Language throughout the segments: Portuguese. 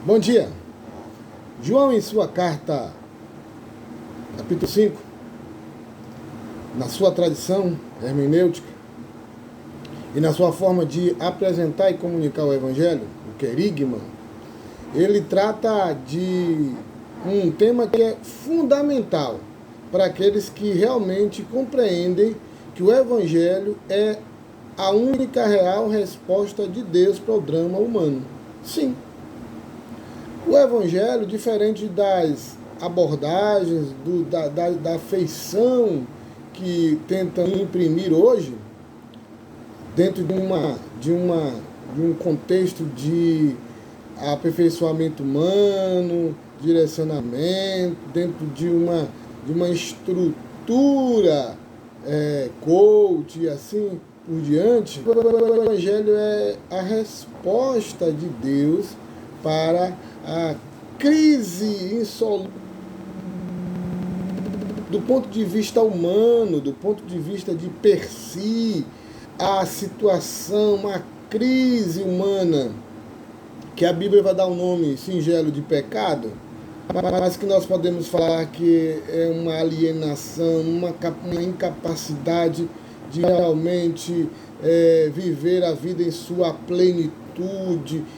Bom dia. João, em sua carta, capítulo 5, na sua tradição hermenêutica e na sua forma de apresentar e comunicar o Evangelho, o querigma, ele trata de um tema que é fundamental para aqueles que realmente compreendem que o Evangelho é a única real resposta de Deus para o drama humano. Sim. O Evangelho, diferente das abordagens, da feição que tentam imprimir hoje, dentro de um contexto de aperfeiçoamento humano, direcionamento, dentro de uma estrutura coach e assim por diante, o Evangelho é a resposta de Deus para a crise insolúvel do ponto de vista humano, do ponto de vista de per si, a situação, a crise humana, que a Bíblia vai dar um nome singelo de pecado, mas que nós podemos falar que é uma alienação, uma incapacidade de realmente viver a vida em sua plenitude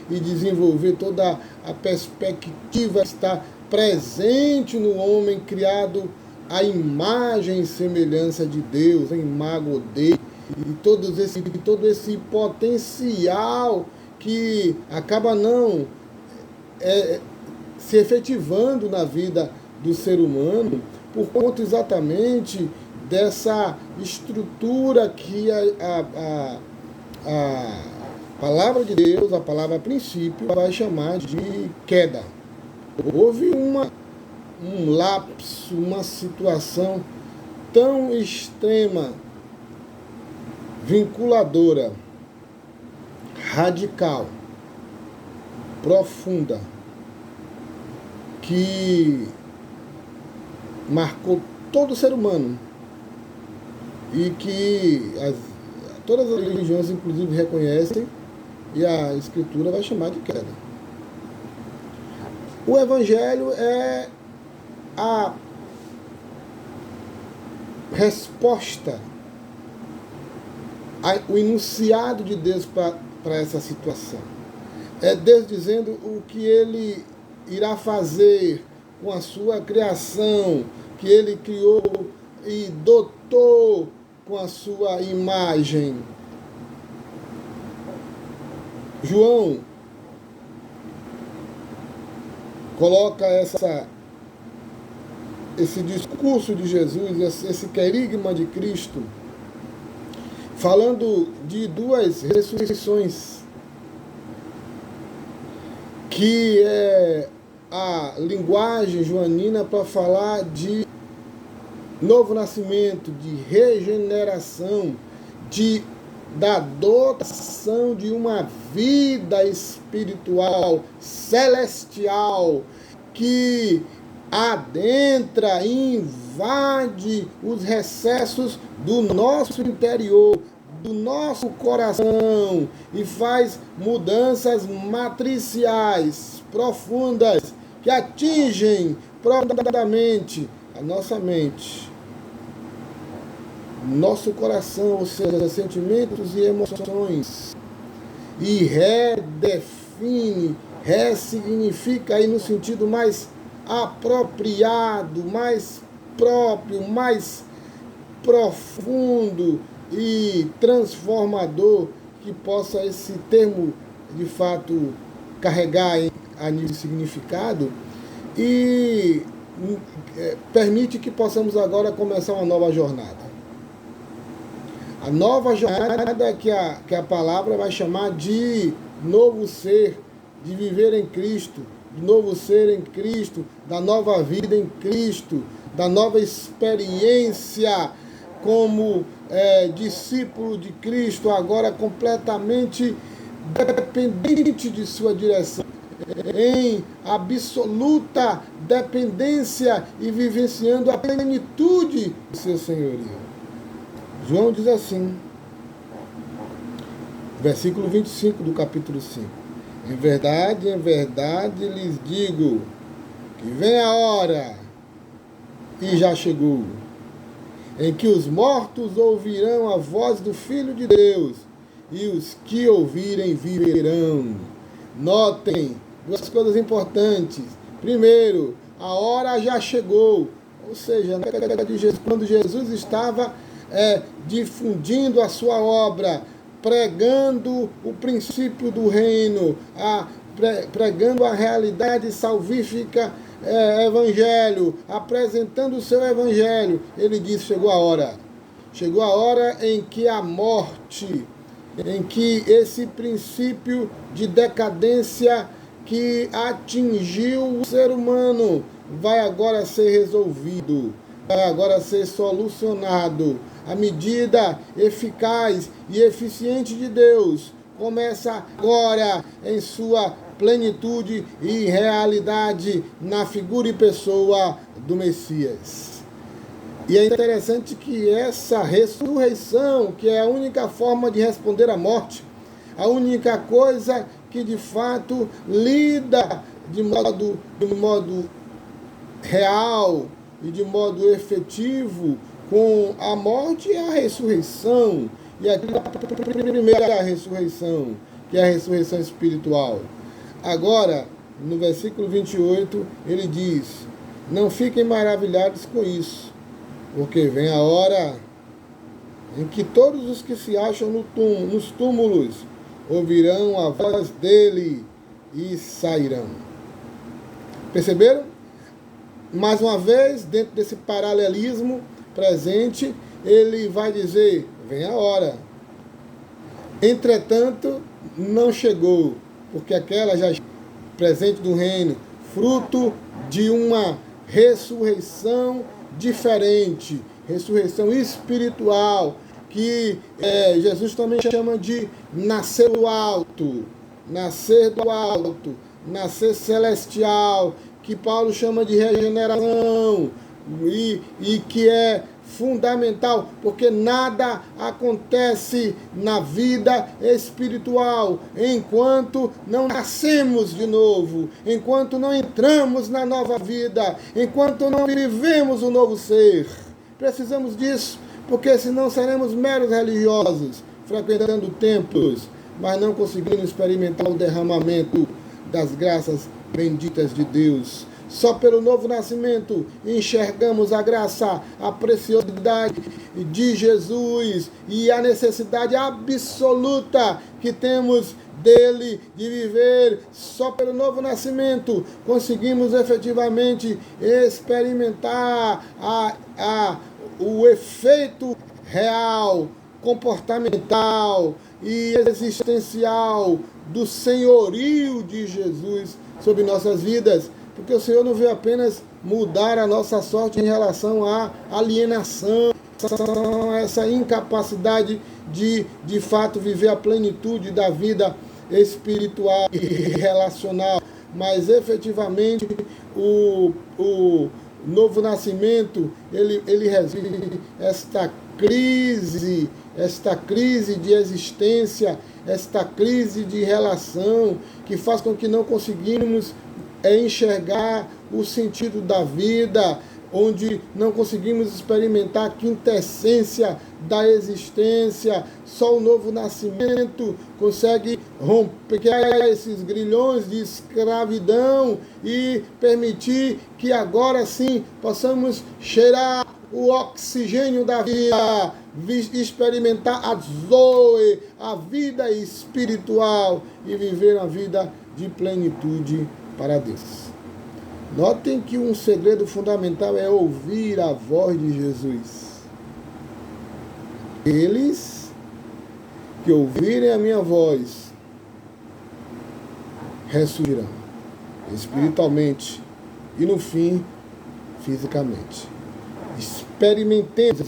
e desenvolver toda a perspectiva que está presente no homem criado à imagem e semelhança de Deus, em imago Dei, e todo esse potencial que acaba não se efetivando na vida do ser humano por conta exatamente dessa estrutura que a palavra de Deus, a palavra princípio, vai chamar de queda. Houve um lapso, uma situação tão extrema, vinculadora, radical, profunda, que marcou todo o ser humano e que todas as religiões, inclusive, reconhecem e a Escritura vai chamar de queda. O Evangelho é a resposta, o enunciado de Deus para essa situação. É Deus dizendo o que Ele irá fazer com a sua criação, que Ele criou e dotou com a sua imagem. João coloca esse discurso de Jesus, esse querigma de Cristo, falando de duas ressurreições, que é a linguagem joanina para falar de novo nascimento, de regeneração, da dotação de uma vida espiritual, celestial, que adentra e invade os recessos do nosso interior, do nosso coração, e faz mudanças matriciais, profundas, que atingem profundamente a nossa mente, nosso coração, ou seja, sentimentos e emoções, e redefine, ressignifica aí no sentido mais apropriado, mais próprio, mais profundo e transformador que possa esse termo de fato carregar a nível de significado, e permite que possamos agora começar uma nova jornada. A nova jornada que a palavra vai chamar de novo ser, de viver em Cristo, de novo ser em Cristo, da nova vida em Cristo, da nova experiência como discípulo de Cristo, agora completamente dependente de sua direção, em absoluta dependência e vivenciando a plenitude do seu senhorio. João diz assim, versículo 25 do capítulo 5. em verdade lhes digo que vem a hora, e já chegou, em que os mortos ouvirão a voz do Filho de Deus, e os que ouvirem viverão. Notem duas coisas importantes. Primeiro, a hora já chegou, ou seja, na época de Jesus, quando Jesus estava difundindo a sua obra, pregando o princípio do reino, pregando a realidade salvífica, evangelho, apresentando o seu evangelho, ele disse: chegou a hora. Chegou a hora em que a morte, em que esse princípio de decadência que atingiu o ser humano vai agora ser resolvido, vai agora ser solucionado. A medida eficaz e eficiente de Deus começa agora em sua plenitude e realidade na figura e pessoa do Messias. E é interessante que essa ressurreição, que é a única forma de responder à morte, a única coisa que de fato lida de modo real e de modo efetivo com a morte, é a ressurreição. E aqui a primeira ressurreição, que é a ressurreição espiritual. Agora, no versículo 28, ele diz: não fiquem maravilhados com isso, porque vem a hora em que todos os que se acham nos túmulos ouvirão a voz dele e sairão. Perceberam? Mais uma vez, dentro desse paralelismo presente, ele vai dizer: vem a hora. Entretanto, não chegou, porque aquela já presente do reino, fruto de uma ressurreição diferente, ressurreição espiritual, que Jesus também chama de nascer do alto, nascer celestial, que Paulo chama de regeneração, e que é fundamental, porque nada acontece na vida espiritual enquanto não nascemos de novo, enquanto não entramos na nova vida, enquanto não vivemos o novo ser. Precisamos disso, porque senão seremos meros religiosos, frequentando templos, mas não conseguindo experimentar o derramamento das graças benditas de Deus. Só pelo novo nascimento enxergamos a graça, a preciosidade de Jesus e a necessidade absoluta que temos dele, de viver. Só pelo novo nascimento conseguimos efetivamente experimentar o efeito real, comportamental e existencial do senhorio de Jesus sobre nossas vidas. Porque o Senhor não veio apenas mudar a nossa sorte em relação à alienação, essa incapacidade de fato viver a plenitude da vida espiritual e relacional, mas efetivamente o novo nascimento, ele resolve esta crise de existência, esta crise de relação, que faz com que não conseguimos enxergar o sentido da vida, onde não conseguimos experimentar a quintessência da existência. Só o novo nascimento consegue romper esses grilhões de escravidão e permitir que agora sim possamos cheirar o oxigênio da vida, experimentar a Zoe, a vida espiritual, e viver a vida de plenitude para Deus. Notem que um segredo fundamental é ouvir a voz de Jesus. Eles que ouvirem a minha voz ressurgirão espiritualmente e no fim fisicamente. Experimentemos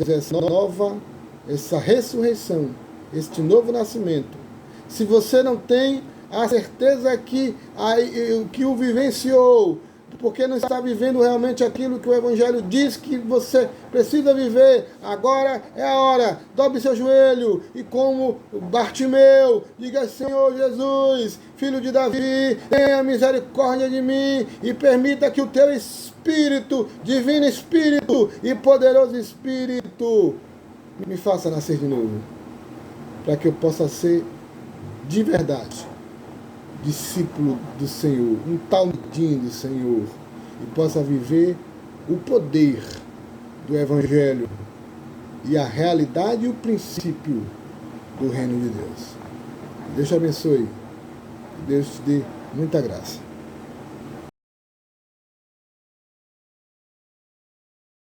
essa ressurreição, este novo nascimento. Se você não tem a certeza que o vivenciou, porque não está vivendo realmente aquilo que o Evangelho diz que você precisa viver. Agora é a hora. Dobre seu joelho e, como Bartimeu, diga: Senhor Jesus, Filho de Davi, tenha misericórdia de mim e permita que o teu Espírito, Divino Espírito e poderoso Espírito, me faça nascer de novo, para que eu possa ser de verdade discípulo do Senhor, um talmidim do Senhor, e possa viver o poder do Evangelho e a realidade e o princípio do reino de Deus. Deus te abençoe. Deus te dê muita graça.